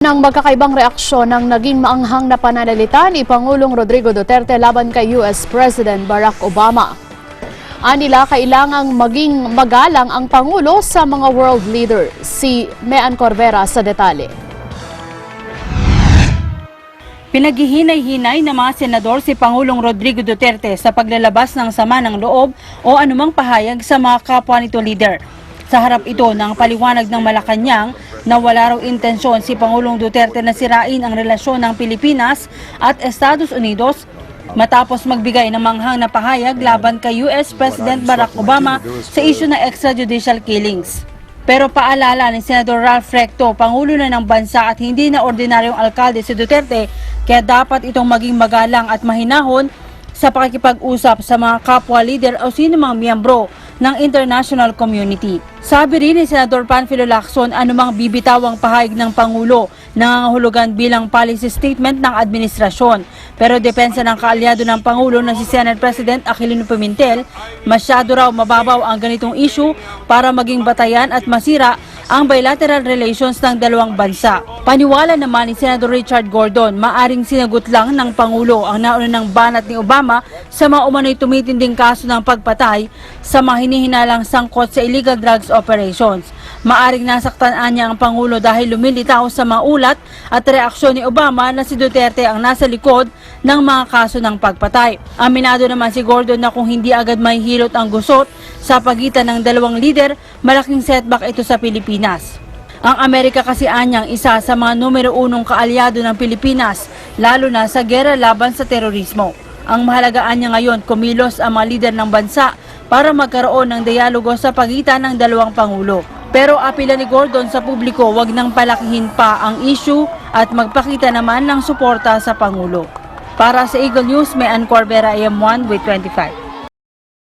Nang magkakaibang reaksyon ng naging maanghang na pananalita ni Pangulong Rodrigo Duterte laban kay US President Barack Obama. Anila kailangang maging magalang ang Pangulo sa mga world leader. Si Mean Corvera sa detalye. Pinaghihinay-hinay ng mga senador si Pangulong Rodrigo Duterte sa paglalabas ng sama ng loob o anumang pahayag sa mga kapwa nito leader. Sa harap ito ng paliwanag ng Malacanang na wala raw intensyon si Pangulong Duterte na sirain ang relasyon ng Pilipinas at Estados Unidos matapos magbigay ng manghang na pahayag laban kay US President Barack Obama sa isyu ng extrajudicial killings. Pero paalala ni Senador Ralph Recto, Pangulo na ng bansa at hindi na ordinaryong alkalde si Duterte, kaya dapat itong maging magalang at mahinahon sa pakikipag-usap sa mga kapwa leader o sino mang miyembro ng international community. Sabi rin ni Senador Panfilo Lacson, anumang bibitawang pahayag ng Pangulo nangangahulugan bilang policy statement ng administrasyon. Pero depensa ng kaalyado ng Pangulo na si Senate President Aquilino Pimentel, masyado raw mababaw ang ganitong issue para maging batayan at masira ang bilateral relations ng dalawang bansa. Paniwala naman ni Senator Richard Gordon, maaring sinagot lang ng Pangulo ang naunang banat ni Obama sa mga umano'y tumitinding kaso ng pagpatay sa mga hinihinalang sangkot sa illegal drugs operations. Maaring nasaktan niya ang Pangulo dahil lumilitaw sa mga ulat at reaksyon ni Obama na si Duterte ang nasa likod ng mga kaso ng pagpatay. Aminado naman si Gordon na kung hindi agad may hilot ang gusot sa pagitan ng dalawang leader, malaking setback ito sa Pilipinas. Ang Amerika kasi anyang isa sa mga numero unong kaalyado ng Pilipinas, lalo na sa gera laban sa terorismo. Ang mahalagaan niya ngayon, kumilos ang mga leader ng bansa para magkaroon ng dialogo sa pagitan ng dalawang Pangulo. Pero apila ni Gordon sa publiko, wag nang palakihin pa ang issue at magpakita naman ng suporta sa Pangulo. Para sa Eagle News, Mean Corvera, AM1 with 25.